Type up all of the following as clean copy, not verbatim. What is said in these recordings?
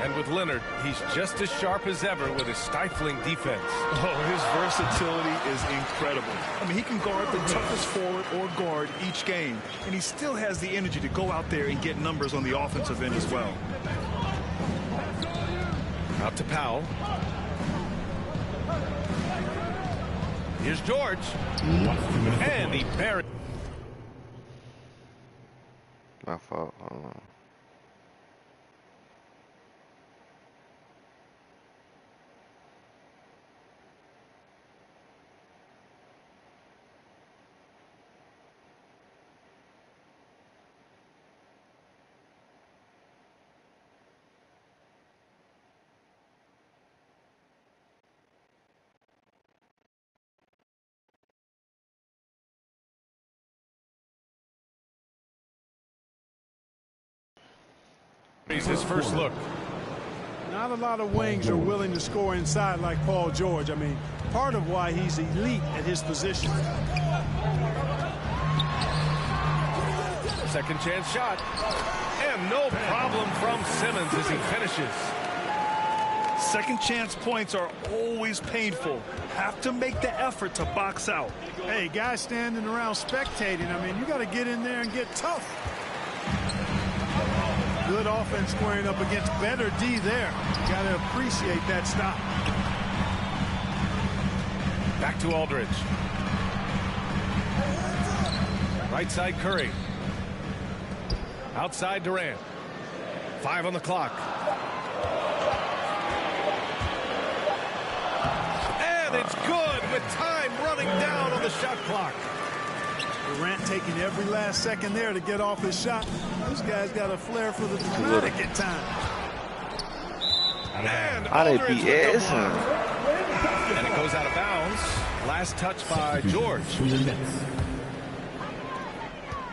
And with Leonard, he's just as sharp as ever with his stifling defense. Oh, his versatility is incredible. I mean, he can guard the toughest forward or guard each game, and he still has the energy to go out there and get numbers on the offensive end as well. Out to Powell. Here's George. And he buried. My fault. Hold on. His first look. Not a lot of wings are willing to score inside like Paul George. I mean, part of why he's elite at his position. Second chance shot. And no problem from Simmons as he finishes. Second chance points are always painful. Have to make the effort to box out. Hey, guys standing around spectating, I mean, you got to get in there and get tough. Good offense squaring up against better D there. Got to appreciate that stop. Back to Aldridge. Right side Curry. Outside Durant. 5 on the clock. And it's good with time running down on the shot clock. Durant taking every last second there to get off his shot. This guy's got a flair for the dramatic at times. And Aldridge with the block. And it goes out of bounds. Last touch by George.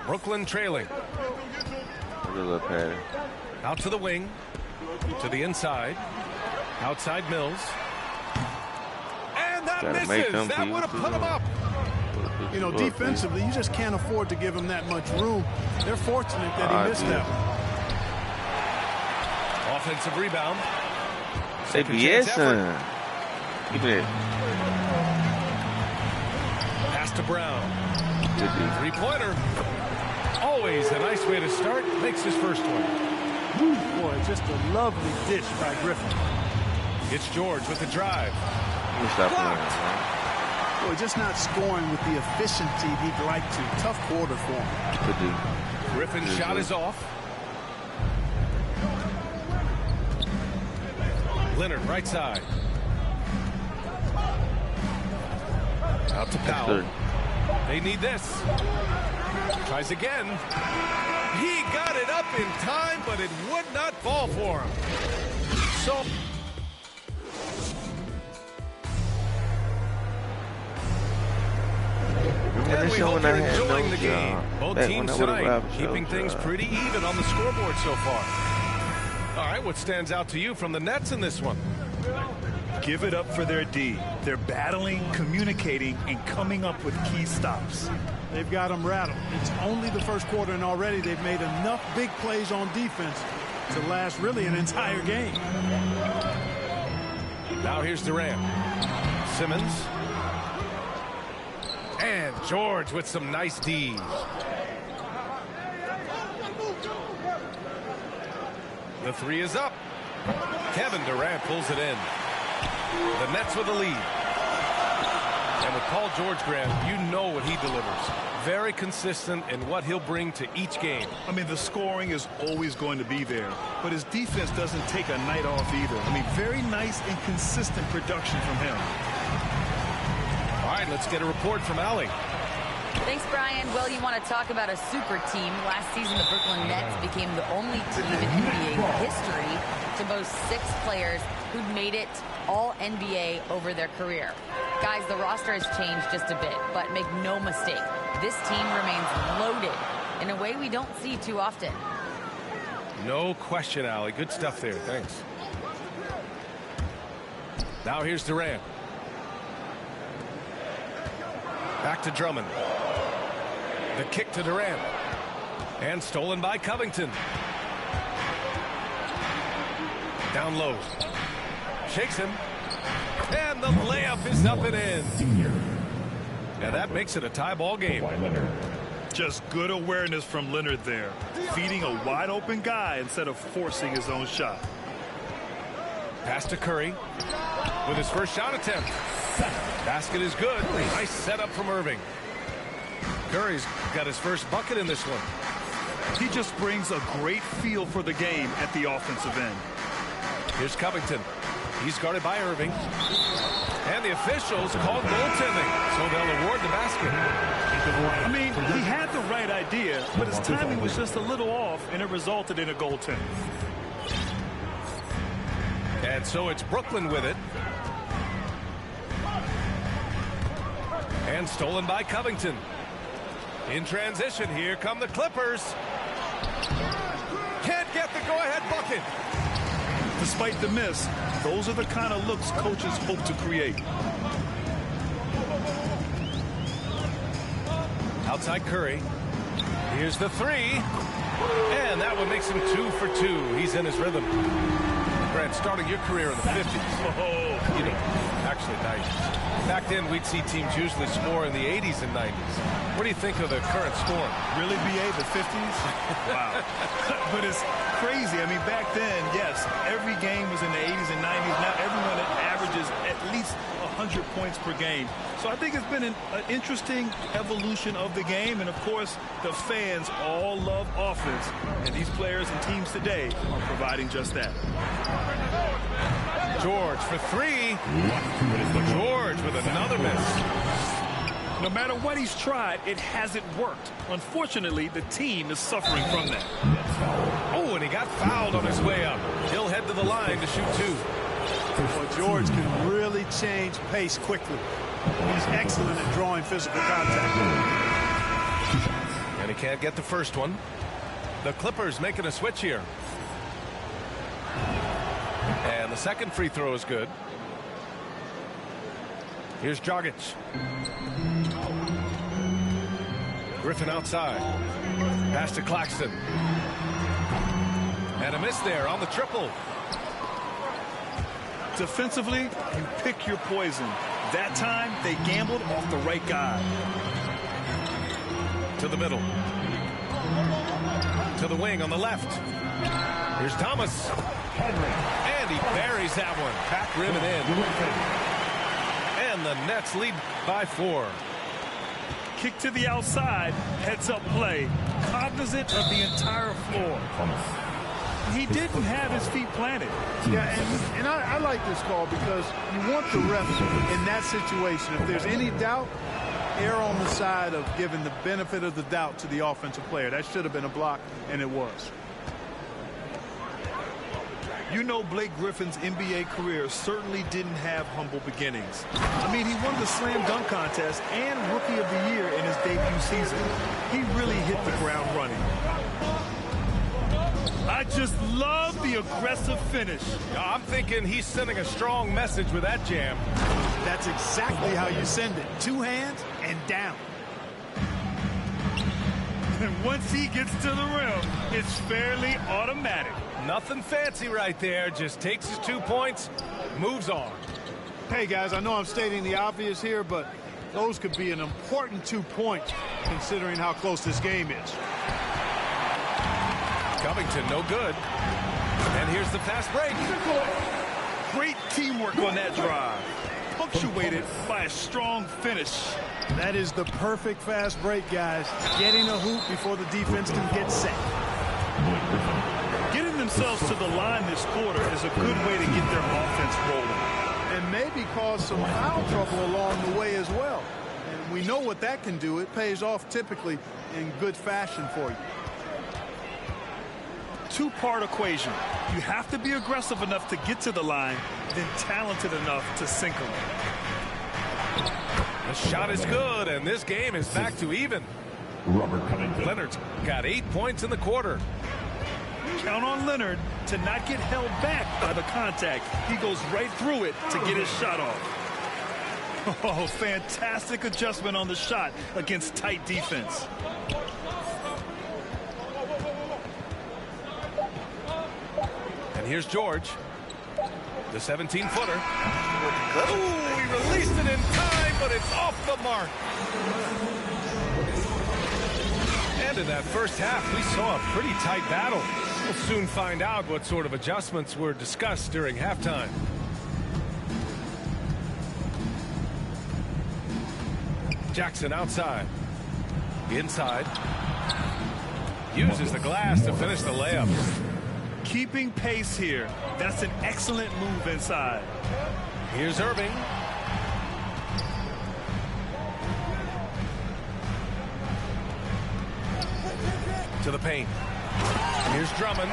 Brooklyn trailing. Out to the wing. To the inside. Outside Mills. And that misses. That would have put him up. You know, defensively, you just can't afford to give him that much room. They're fortunate that he missed that one. Offensive rebound. Pass to Brown. Three-pointer. Always a nice way to start. Makes his first one. Boy, just a lovely dish by Griffin. It's George with the drive. Boy, just not scoring with the efficiency he'd like to. Tough quarter for him. Griffin's shot is off. Leonard, right side. Out to Powell. They need this. Tries again. He got it up in time, but it would not fall for him. So... And we hope you're enjoying the game. Both teams tonight keeping things pretty even on the scoreboard so far. All right, what stands out to you from the Nets in this one? Give it up for their D. They're battling, communicating, and coming up with key stops. They've got them rattled. It's only the first quarter, and already they've made enough big plays on defense to last really an entire game. Now here's Durant. Simmons. And George with some nice D's. The three is up. Kevin Durant pulls it in. The Nets with a lead. And with Paul George, Grant, you know what he delivers. Very consistent in what he'll bring to each game. I mean, the scoring is always going to be there, but his defense doesn't take a night off either. I mean, very nice and consistent production from him. All right, let's get a report from Allie. Thanks, Brian. Well, you want to talk about a super team. Last season, the Brooklyn Nets became the only team in NBA history to boast 6 players who'd made it all NBA over their career. Guys, the roster has changed just a bit, but make no mistake, this team remains loaded in a way we don't see too often. No question, Allie. Good stuff there. Thanks. Now here's Durant. Back to Drummond. The kick to Durant. And stolen by Covington. Down low. Shakes him. And the layup is up and in. And that makes it a tie ball game. Just good awareness from Leonard there. Feeding a wide open guy instead of forcing his own shot. Pass to Curry with his first shot attempt. Basket is good. Nice setup from Irving. Curry's got his first bucket in this one. He just brings a great feel for the game at the offensive end. Here's Covington. He's guarded by Irving. And the officials called goaltending, so they'll award the basket. I mean, he had the right idea, but his timing was just a little off, and it resulted in a goaltending. And so it's Brooklyn with it. And stolen by Covington. In transition, here come the Clippers. Can't get the go-ahead bucket. Despite the miss, those are the kind of looks coaches hope to create. Outside Curry. Here's the three. And that one makes him 2 for 2. He's in his rhythm. Grant, starting your career in the 50s. Oh, you know, actually 90s. Back then, we'd see teams usually score in the 80s and 90s. What do you think of the current scoring? Really, BA, the 50s? Wow. But it's crazy. I mean, back then, yes, every game was in the 80s and 90s. Now everyone averages at least 100 points per game. So I think it's been an interesting evolution of the game. And, of course, the fans all love offense. And these players and teams today are providing just that. George for three. George with another miss. No matter what he's tried, it hasn't worked. Unfortunately, the team is suffering from that. Oh, and he got fouled on his way up. He'll head to the line to shoot two. Well, George can really change pace quickly. He's excellent at drawing physical contact. And he can't get the first one. The Clippers making a switch here. And the second free throw is good. Here's Dragic. Griffin outside. Pass to Claxton. And a miss there on the triple. Defensively, you pick your poison. That time, they gambled off the right guy. To the middle. To the wing on the left. Here's Thomas. And he buries that one. Back rim and in. And the Nets lead by 4. Kick to the outside, heads up play. Cognizant of the entire floor. He didn't have his feet planted. Yeah, and I like this call because you want the ref in that situation. If there's any doubt, err on the side of giving the benefit of the doubt to the offensive player. That should have been a block, and it was. You know, Blake Griffin's NBA career certainly didn't have humble beginnings. I mean, he won the slam dunk contest and Rookie of the Year in his debut season. He really hit the ground running. I just love the aggressive finish. I'm thinking he's sending a strong message with that jam. That's exactly how you send it. 2 hands and down. And once he gets to the rim, it's fairly automatic. Nothing fancy right there. Just takes his 2 points, moves on. Hey, guys, I know I'm stating the obvious here, but those could be an important 2 points considering how close this game is. Covington, no good. And here's the fast break. Great teamwork on that drive. Punctuated by a strong finish. That is the perfect fast break, guys. Getting a hoop before the defense can get set. Getting themselves to the line this quarter is a good way to get their offense rolling. And maybe cause some foul trouble along the way as well. And we know what that can do. It pays off typically in good fashion for you. Two-part equation. You have to be aggressive enough to get to the line, then talented enough to sink them. The shot is good, and this game is back to even. Leonard's got 8 points in the quarter. Count on Leonard to not get held back by the contact. He goes right through it to get his shot off. Oh, fantastic adjustment on the shot against tight defense. And here's George. The 17-footer. Oh, he released it in time, but it's off the mark. And in that first half, we saw a pretty tight battle. We'll soon find out what sort of adjustments were discussed during halftime. Jackson outside. Inside. Uses the glass to finish the layup. Keeping pace here. That's an excellent move inside. Here's Irving. To the paint. Here's Drummond.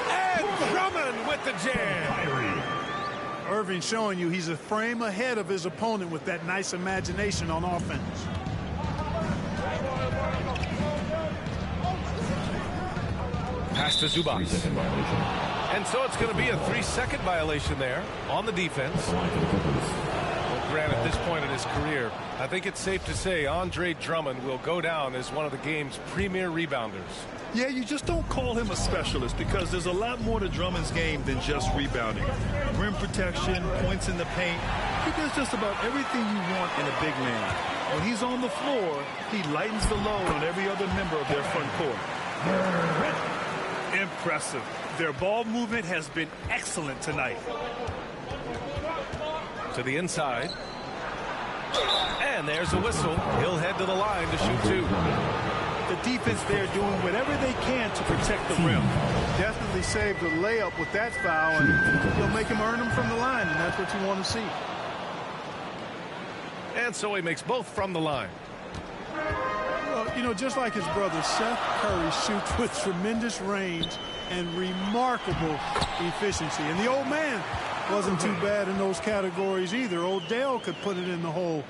And Drummond with the jam. Irving showing you he's a frame ahead of his opponent with that nice imagination on offense. Pass to Zubac. And so it's going to be a 3-second violation there on the defense. Well, Grant, at this point in his career, I think it's safe to say Andre Drummond will go down as one of the game's premier rebounders. Yeah, you just don't call him a specialist because there's a lot more to Drummond's game than just rebounding. Rim protection, points in the paint. He does just about everything you want in a big man. When he's on the floor, he lightens the load on every other member of their front court. Impressive. Their ball movement has been excellent tonight. To the inside. And there's a whistle. He'll head to the line to shoot two. The defense there doing whatever they can to protect the rim. Definitely saved the layup with that foul, and he'll make him earn them from the line, and that's what you want to see. And so he makes both from the line. Well, you know, just like his brother, Seth Curry shoots with tremendous range and remarkable efficiency. And the old man wasn't too bad in those categories either. Odell could put it in the hole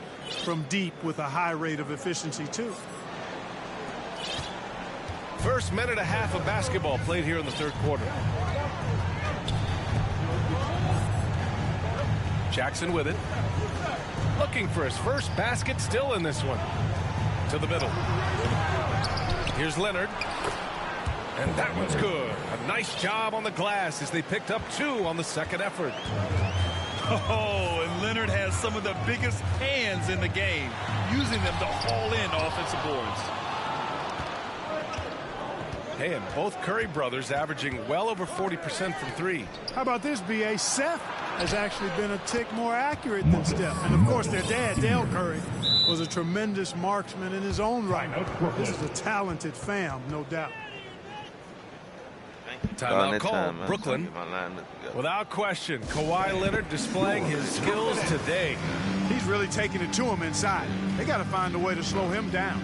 from deep with a high rate of efficiency, too. First minute and a half of basketball played here in the third quarter. Jackson with it. Looking for his first basket, still in this one. To the middle. Here's Leonard. And that one's good. A nice job on the glass as they picked up two on the second effort. Oh, and Leonard has some of the biggest hands in the game, using them to haul in offensive boards. Hey, and both Curry brothers averaging well over 40% from three. How about this, B.A.? Seth has actually been a tick more accurate than Steph. And, of course, their dad, Dale Curry, was a tremendous marksman in his own right. This is a talented fam, no doubt. Timeout call, Brooklyn. Without question, Kawhi Leonard displaying his skills today. He's really taking it to him inside. They got to find a way to slow him down.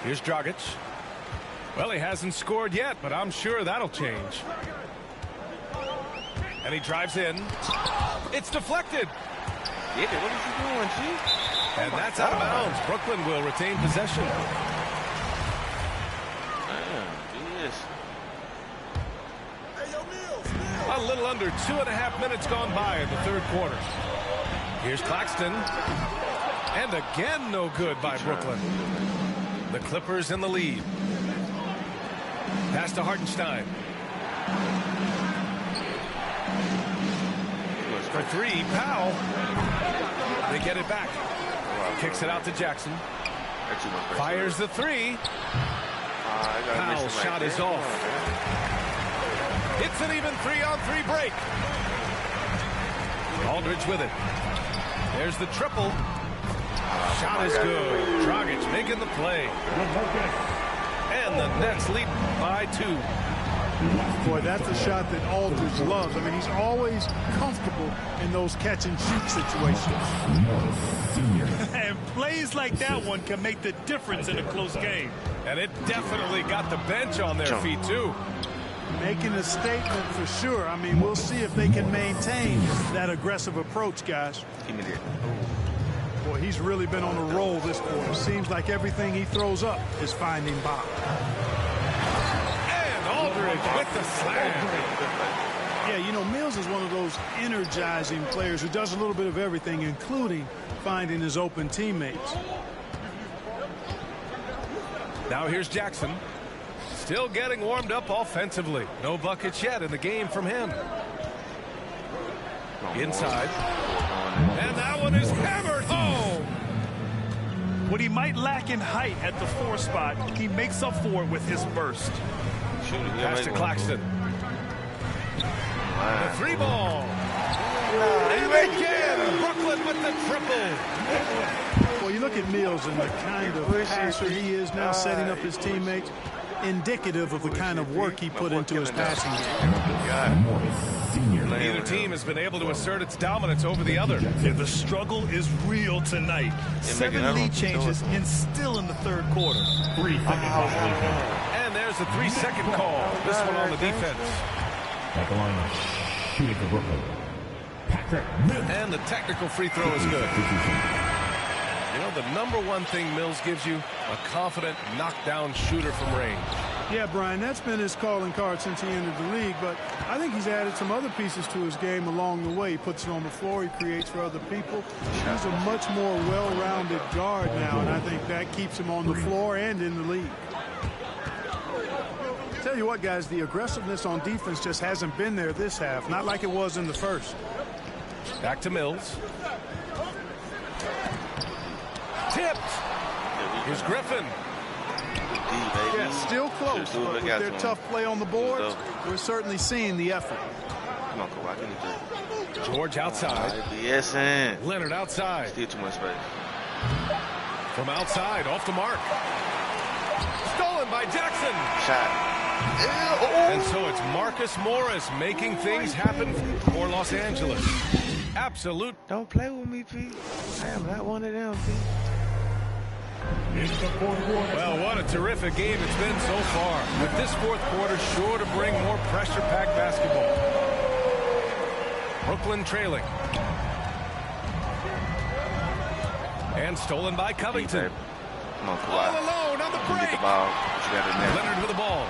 Here's Dragic. Well, he hasn't scored yet, but I'm sure that'll change. And he drives in. It's deflected. Yeah, what is he doing, G? And that's out of bounds. Brooklyn will retain possession. A little under 2.5 minutes gone by in the third quarter. Here's Claxton. And again, no good by Brooklyn. The Clippers in the lead. Pass to Hartenstein. For three, Powell. They get it back. Kicks it out to Jackson. Fires the three. Powell's shot is off. It's an even 3-on-3 break. Aldridge with it. There's the triple. Shot is good. Dragic making the play. And the Nets lead by 2. Boy, that's a shot that Aldridge loves. I mean, he's always comfortable in those catch-and-shoot situations. And plays like that one can make the difference in a close game. And it definitely got the bench on their feet, too. Making a statement for sure. I mean, we'll see if they can maintain that aggressive approach, guys. Give me that. Boy, he's really been on a roll this quarter. Seems like everything he throws up is finding Bob. And Aldridge with the slam. Yeah, you know, Mills is one of those energizing players who does a little bit of everything, including finding his open teammates. Now here's Jackson. Still getting warmed up offensively. No buckets yet in the game from him. Inside. And that one is hammered home. What he might lack in height at the 4 spot, he makes up for it with his burst. Pass to Claxton. The 3 ball. And again, Brooklyn with the triple. Well, you look at Mills and the kind of passer he is now, setting up his teammates, indicative of the kind of work he put into his passing game. Neither team has been able to assert its dominance over the other. Yeah, the struggle is real tonight. 7 lead changes and still in the 3rd quarter. 3 seconds. And there's a 3-second call. This one on the defense. At the line, shooting for Brooklyn. Patrick. And the technical free throw is good. You know, the #1 thing Mills gives you, a confident knockdown shooter from range. Yeah, Brian, that's been his calling card since he entered the league, but I think he's added some other pieces to his game along the way. He puts it on the floor, he creates for other people. He's a much more well-rounded guard now, and I think that keeps him on the floor and in the league. Tell you what, guys, the aggressiveness on defense just hasn't been there this half, not like it was in the first. Back to Mills. Tipped. Here's Griffin. Yeah, still close, but with their tough play on the boards, we're certainly seeing the effort. Come on, Kawhi, give me 3. George outside. Yes, man. Leonard outside. Still too much space. From outside, off the mark. Stolen by Jackson. Shot. And so it's Marcus Morris making things happen for Los Angeles. Absolute. Don't play with me, Pete. I am not one of them, Pete. Well, what a terrific game it's been so far. With this 4th quarter sure to bring more pressure-packed basketball. Brooklyn trailing. And stolen by Covington. Come on, Kawhi. All alone on the break. Get the ball, but you got it in there. Leonard with the ball.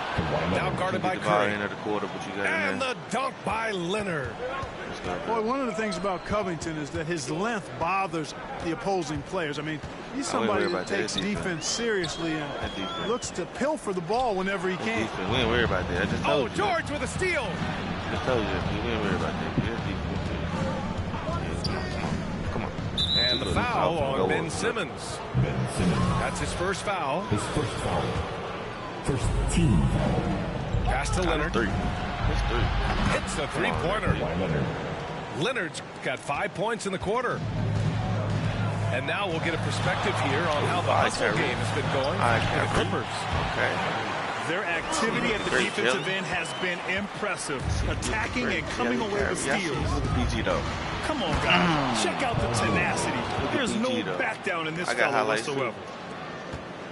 Now guarded by Get the ball Curry. in the quarter, but you got it in And there. the dunk by Leonard. Boy, one of the things about Covington is that his length bothers the opposing players. I mean, he's somebody that takes defense seriously and looks to pilfer the ball whenever he can. We ain't worried about that. I just told you. George with a steal. I just told you that. We ain't worried about that. Come on. And the foul on Ben Simmons. That's his first foul. His first foul. First team foul. Pass to Leonard. 3. It's 3. Hits the 3-pointer. Leonard. Leonard's got 5 points in the quarter. And now we'll get a perspective here on how the hustle game has been going for the Clippers. Okay. Their activity at the defensive end has been impressive. Attacking and coming away with steals. Look at PG, though. Come on, guys. Check out the tenacity. There's no back down in this fella whatsoever.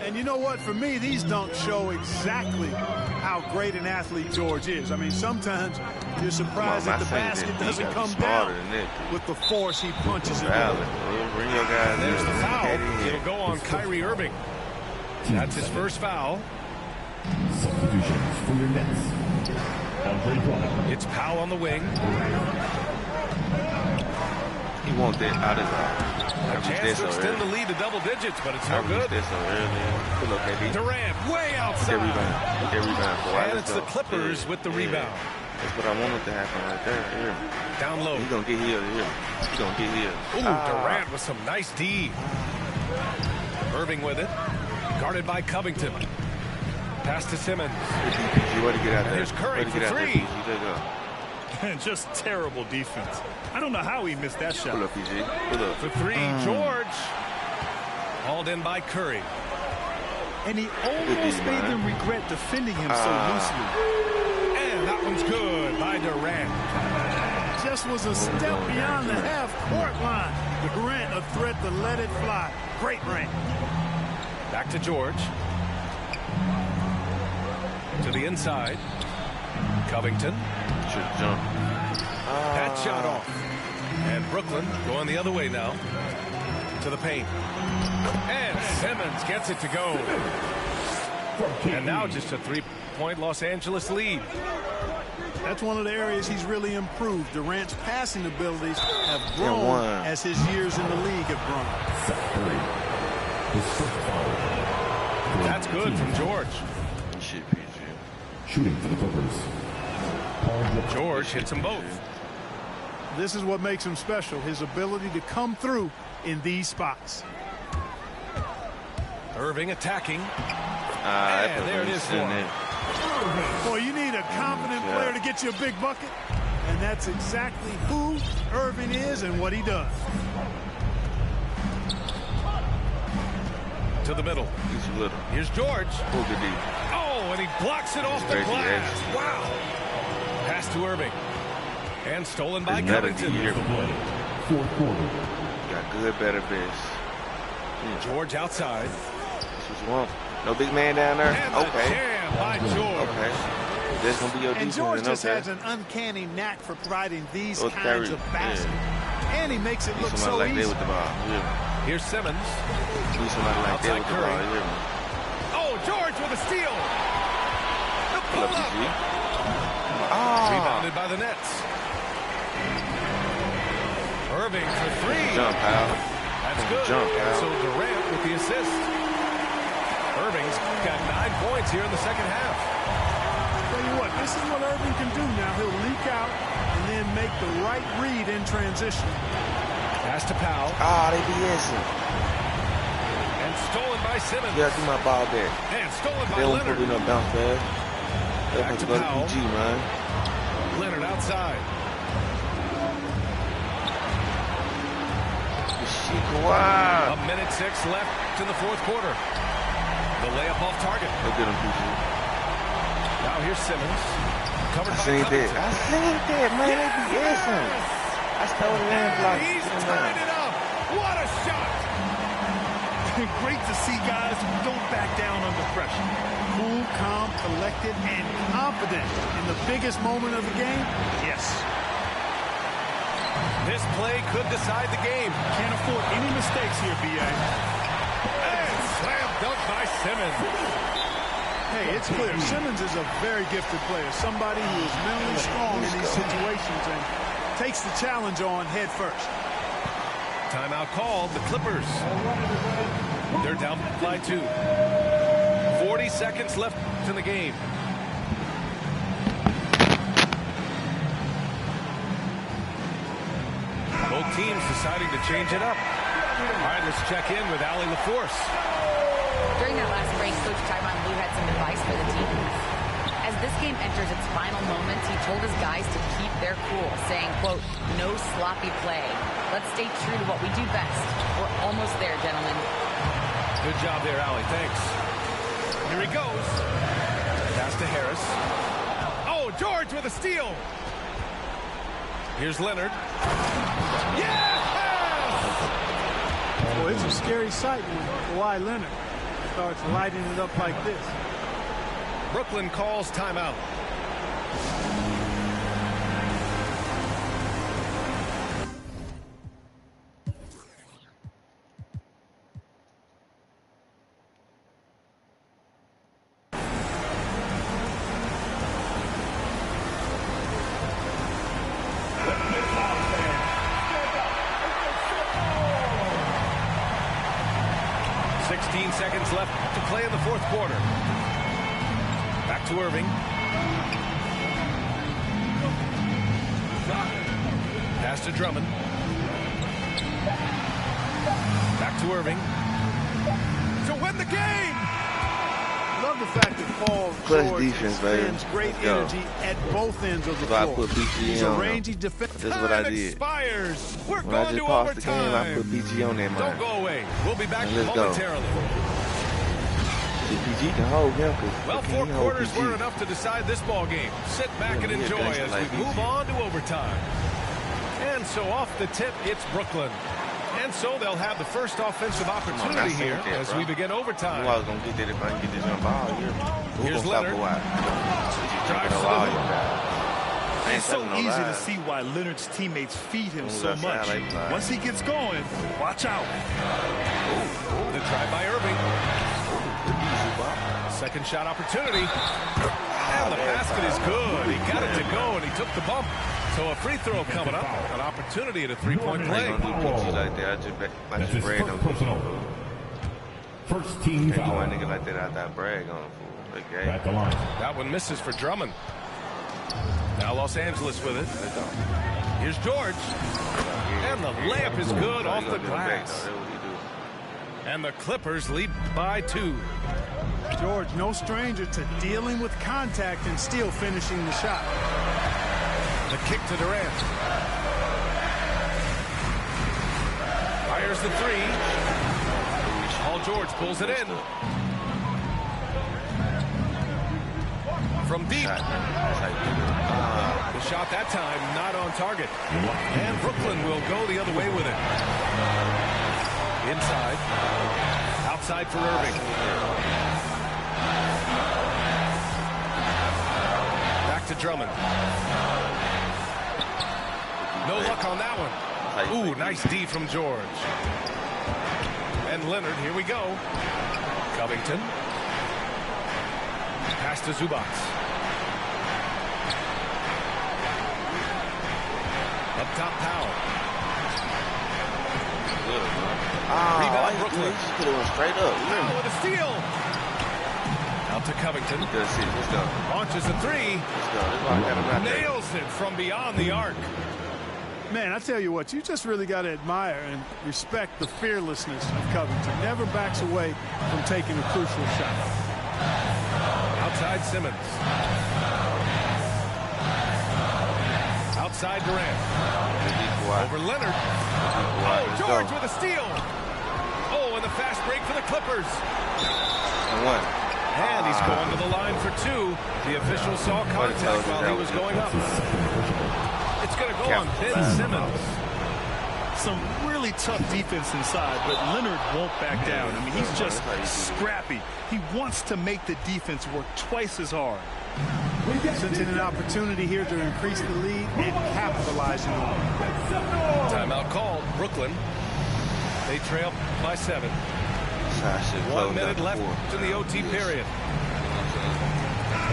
And you know what? For me, these dunks show exactly how great an athlete George is. I mean, sometimes you're surprised that the basket doesn't come down with the force he punches it in. Bring your guys. There's the foul. It'll go on Kyrie Irving. That's his first foul. Substitutions for your Nets. It's Powell on the wing. He wants that out of A chance to extend the lead to double digits, but it's no good. Durant way outside. And it's the Clippers with the rebound. That's what I wanted to happen right there. Here. Down low. He's going to get here. He's going to get here. Ooh, Durant with some nice D. Irving with it. Guarded by Covington. Pass to Simmons. You want to get out there. There's Curry for 3. And just terrible defense. I don't know how he missed that shot. Pull up, PG. Pull up. For 3, George. Hauled in by Curry. And he almost made them regret defending him so loosely. And that one's good by Durant. Just was a step beyond the half-court line. Durant a threat to let it fly. Great range. Back to George. To the inside. Covington. Should jump. That shot off. And Brooklyn going the other way now. To the paint. And Simmons gets it to go. And now just a three-point Los Angeles lead. That's one of the areas he's really improved. Durant's passing abilities have grown as his years in the league have grown. That's good from George. Shit, PG. Shooting for the Clippers. George hits them both. This is what makes him special, his ability to come through in these spots. Irving attacking. And there it is for him. Boy, you need a confident player to get you a big bucket. And that's exactly who Irving is and what he does. To the middle. He's little. Here's George. Boogity. Oh, and he blocks it off the Reggie glass. Jackson. Wow. Pass to Irving. And stolen by It's better Covington. than year. Fourth quarter. Got good, better, best. George outside. That's what you want. No big man down there? And the Okay. jam by George. Okay. That's going to be your And defense. George just okay. has an uncanny knack for providing these Oh, kinds of Terry, baskets. And he makes it Be look somebody so like that easy. with the ball. Yeah. Here's Simmons. Be somebody like Outside that with the Curry. ball. Yeah. Oh, George with a steal. The Pull up, pull-up. PG. Oh. Rebounded by the Nets. Irving for three. Jump, pal. That's good. Jump, pal. So Durant with the assist. Irving's got 9 points here in the second half. Tell you what, this is what Irving can do now. He'll leak out and then make the right read in transition. Pass to Powell. Ah, they BSing. And stolen by Simmons. Yeah, give my ball back. And stolen by They don't Leonard. put me no bounce back. They Back want to to go to Powell. PG, man. Leonard outside. Shit, Kawhi. 1:06 left in the fourth quarter. The layup off target. Look at him, PG. Now here's Simmons. Covered I by seen that. Covington. I seen that, man. They BSing. I stole the land block. He's tied it up. What a shot. Great to see guys who don't back down under pressure. Cool, calm, collected, and confident in the biggest moment of the game. Yes. This play could decide the game. Can't afford any mistakes here, B.A. And slam dunk by Simmons. Hey, it's clear. Simmons is a very gifted player, somebody who is mentally strong in these situations and takes the challenge on head first. Timeout called. The Clippers. They're down by 2. 40 seconds left in the game. Both teams deciding to change it up. All right, let's check in with Allie LaForce. During that last break, Coach Tyronn Lue had some advice for the team. As this game enters its final moments, he told his guys to keep their cool, saying, quote, no sloppy play. Let's stay true to what we do best. We're almost there, gentlemen. Good job there, Allie. Thanks. Here he goes. Pass to Harris. Oh, George with a steal. Here's Leonard. Yeah! Boy, it's a scary sight when Kawhi Leonard starts lighting it up like this. Brooklyn calls timeout. Seconds left to play in the fourth quarter. Back to Irving. Pass to Drummond. Back to Irving. To win the game! Love the fact that Paul Clutch George defense, baby. spends great Let's go. energy at both ends of the So I floor. put BG He's a on him. rangy defender. That's what I Time did. expires. We're When I going just to paused the game, I overtime. put BG on that Don't mind. go away. We'll be back And let's go. momentarily. See PG can hold him. Well, 4 quarters were enough to decide this ball game. Sit back and enjoy as we move on to overtime. And so off the tip, it's Brooklyn. And so they'll have the first offensive opportunity here as we begin overtime. I was going to get that if I can get this on ball here. Here's Leonard. Drives to the hoop. It's so easy to see why Leonard's teammates feed him so much. Once he gets going, watch out. The try by Irving. Second shot opportunity. And the basket is good. He got it to go, and he took the bump. So a free throw coming up. An opportunity at a three-point play. That's his first personal. First team foul. Nigga like that after I brag on him. At the line. That one misses for Drummond. Now Los Angeles with it. Here's George. And the layup is good off the glass. And the Clippers lead by 2. George, no stranger to dealing with contact and still finishing the shot. The kick to Durant. Fires the 3. Paul George pulls it in. From deep. The shot that time not on target. And Brooklyn will go the other way with it. Inside. Outside for Irving. Back to Drummond. No luck on that one. Ooh, nice D from George. And Leonard, here we go. Covington. Pass to Zubats. Up top, Powell. Rebound, Brooklyn. Straight up. Powell with a steal. Out to Covington. Launches a 3. Nails it from beyond the arc. Man, I tell you what, you just really got to admire and respect the fearlessness of Covington. Never backs away from taking a crucial shot. Outside Simmons. Outside Durant. Over Leonard. Oh, George with a steal. Oh, and the fast break for the Clippers. And he's going to the line for 2. The official saw contact while he was going up. It's going to go on Ben Simmons. Some really tough defense inside, but Leonard won't back down. I mean, he's just scrappy. He wants to make the defense work twice as hard. Sensing an opportunity here to increase the lead and capitalizing on it. Timeout called. Brooklyn. They trail by 7. 1 minute left in the OT period.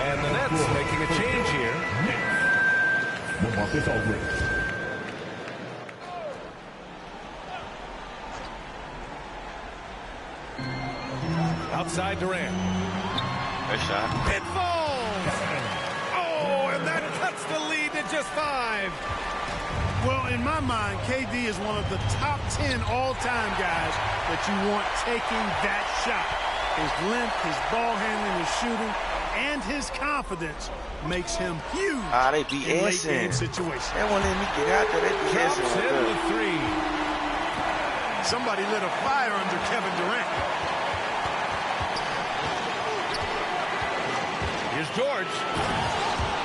And the Nets making a change here. We'll mark this over. Outside Durant. Good shot. It falls! Oh, and that cuts the lead to just 5. Well, in my mind, KD is one of the top 10 all-time guys that you want taking that shot. His length, his ball handling, his shooting, and his confidence makes him huge they be in late-game situations. They won't let me get out there. They be Drops in the 3. Somebody lit a fire under Kevin Durant. Here's George.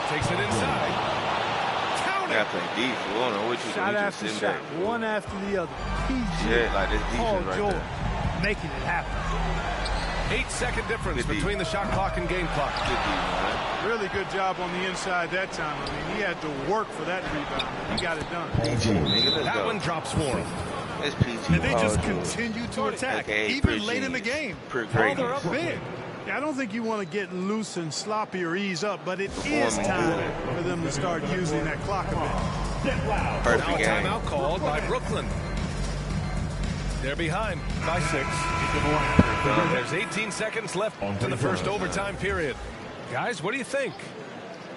Takes it inside. Count it. Shot after shot, one after the other. PG. Yeah, like this defense Paul right George there. making it happen. 8-second difference between the shot clock and game clock. Really good job on the inside that time. I mean, he had to work for that rebound. He got it done. That one drops for him. It's PG. And they just continue to attack, even late in the game. While they're up big. Yeah, I don't think you want to get loose and sloppy or ease up, but it is time for them to start using that clock a bit. Now a timeout called by Brooklyn. They're behind by 6. There's 18 seconds left in the first overtime period. Guys, what do you think?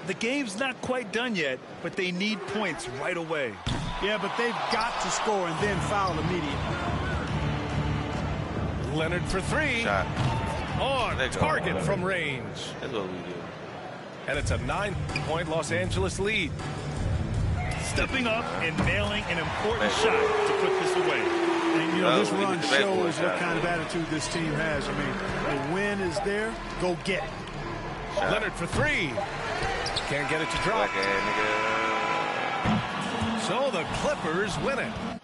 The game's not quite done yet, but they need points right away. Yeah, but they've got to score and then foul immediately. Leonard for 3. Shot. On target from range. That's what we do. And it's a 9-point Los Angeles lead. Stepping up and nailing an important shot to put this away. And, you know, this run shows what kind of attitude this team has. I mean, the win is there. Go get it. Leonard for three. Can't get it to drop. So the Clippers win it.